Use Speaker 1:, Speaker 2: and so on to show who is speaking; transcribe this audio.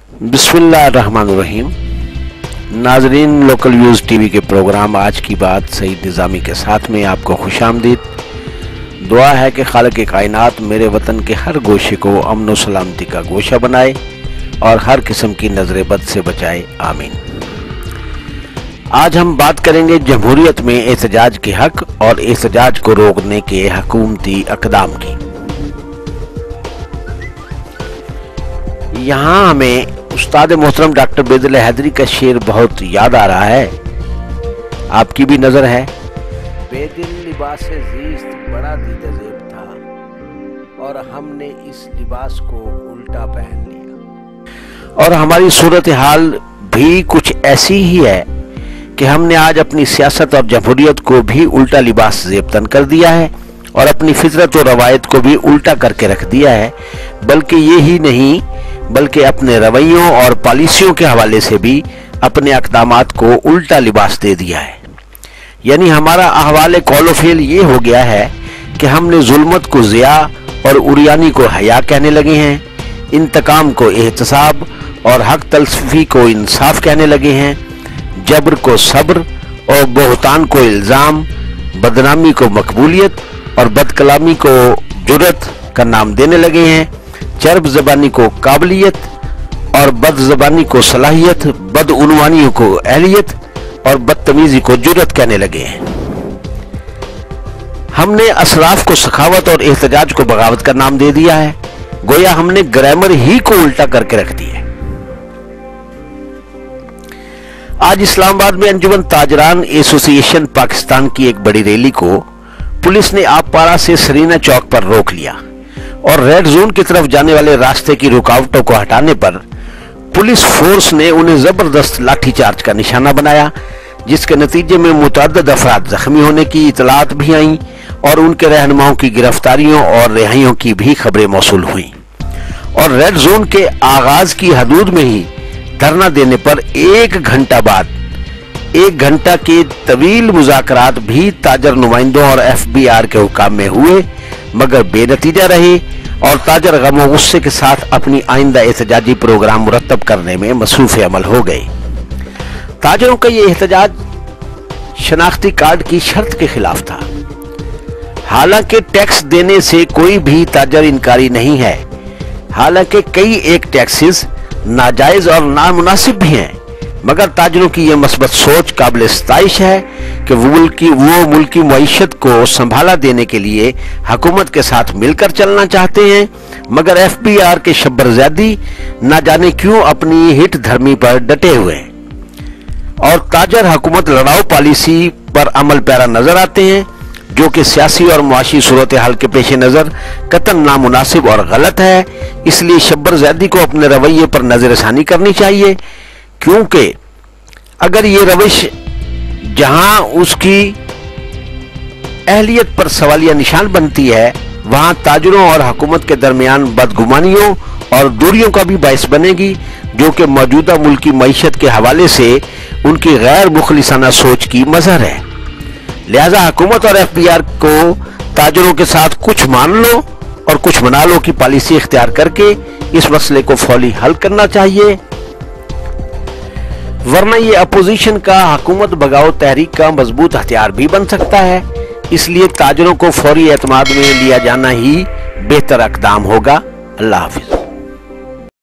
Speaker 1: बिस्मिल्लाहिर्रहमानिर्रहीम। नाजरीन, local news TV के प्रोग्राम आज की बात सईद निज़ामी के साथ में आपको खुशामदीद। दुआ है कि खालिक कायनात मेरे वतन के हर गोशे को अमन व सलामती का गोशा बनाए और हर किस्म की नजर बद से बचाए, आमीन। आज हम बात करेंगे जमहूरियत में एहतजाज के हक और एहतजाज को रोकने के हुकूमती अक़दाम की। यहाँ हमें उस्ताद मोहतरम डॉक्टर बेदिल हैदरी का शेर बहुत याद आ रहा है, आपकी भी नजर है। बेदिल लिबास ज़ीस्त बड़ा दीदा-ज़ेब था और हमने इस लिबास को उल्टा पहन लिया। और हमारी सूरत हाल भी कुछ ऐसी ही है कि हमने आज अपनी सियासत और जमहूरियत को भी उल्टा लिबास ज़ेब कर दिया है और अपनी फितरत और रवायत को भी उल्टा करके रख दिया है। बल्कि ये ही नहीं, बल्कि अपने रवैयों और पॉलिसियों के हवाले से भी अपने अक़दामात को उल्टा लिबास दे दिया है। यानी हमारा अहवाल कौल फेल ये हो गया है कि हमने जुल्मत को ज़िया और उरियानी को हया कहने लगे हैं, इंतकाम को एहतसाब और हक तलफ़ी को इंसाफ कहने लगे हैं, जबर को सब्र और बहुतान को इल्ज़ाम, बदनामी को मकबूलियत और बदकलामी को जुर्रत का नाम देने लगे हैं, चर्ब ज़बानी को काबिलियत और बद ज़बानी को सलाहियत, बदउनवानियों को अहलियत और बदतमीज़ी को जुर्रत कहने लगे हैं। हमने असराफ को सखावत और एहतजाज को बगावत का नाम दे दिया है। गोया हमने ग्रामर ही को उल्टा करके रख दिया है। आज इस्लामाबाद में अंजुमन ताजरान एसोसिएशन पाकिस्तान की एक बड़ी रैली को पुलिस ने आपपारा से सरीना चौक पर रोक लिया और रेड जोन की तरफ जाने वाले रास्ते की रुकावटों को हटाने पर पुलिस फोर्स ने उन्हें जबरदस्त लाठीचार्ज का निशाना बनाया, जिसके नतीजे में मुतअद्दिद अफराद जख्मी होने की इतलात भी आईं और उनके रहनुमाओं की गिरफ्तारियों और रिहाइयों की भी खबरें मौसूल हुई। और रेड जोन के आगाज की हदूद में ही धरना देने पर 1 घंटा बाद 1 घंटा के तवील मुज़ाकरात भी ताजर नुमाइंदों और FBR के हुकाम में हुए, मगर बेनतीजा रहे और ताजर गम और गुस्से के साथ अपनी आइंदा एहतजाजी प्रोग्राम मुरतब करने में मसरूफ़ अमल हो गए। ताजरों का ये एहतजाज शनाख्ती कार्ड की शर्त के खिलाफ था। हालांकि टैक्स देने से कोई भी ताजर इनकारी नहीं है, हालांकि कई एक टैक्सेस नाजायज और नामुनासिब भी हैं, मगर ताजरों की यह मस्बत सोच काबिल सताइश है कि वो मुल्की मईशत को संभाला देने के लिए हुकूमत के साथ मिलकर चलना चाहते हैं, मगर FBR के शब्बरज़्यादी न जाने क्यों अपनी हिट धर्मी पर डटे हुए हैं और ताजर हुकूमत लड़ाऊ पॉलिसी पर अमल पैरा नजर आते हैं, जो कि सियासी और मुआशी सूरत हाल के पेश नज़र कतन नामुनासिब और गलत है। इसलिए शब्बरज़्यादी को अपने रवैये पर नजरसानी करनी चाहिए, क्योंकि अगर ये रविश जहां उसकी अहलियत पर सवालिया निशान बनती है, वहां ताजरों और हुकूमत के दरमियान बदगुमानियों और दूरियों का भी बायस बनेगी, जो कि मौजूदा मुल्की मईशत के हवाले से उनकी गैर मुखलिसाना सोच की मज़हर है। लिहाजा हुकूमत और FBR को ताजरों के साथ कुछ मान लो और कुछ मना लो की पॉलिसी इख्तियार करके इस मसले को फौरी हल करना चाहिए, वरना ये अपोजिशन का हुकूमत बगाओ तहरीक का मजबूत हथियार भी बन सकता है। इसलिए ताजरों को फौरी एतमाद में लिया जाना ही बेहतर अक़दाम होगा। अल्लाह हाफिज।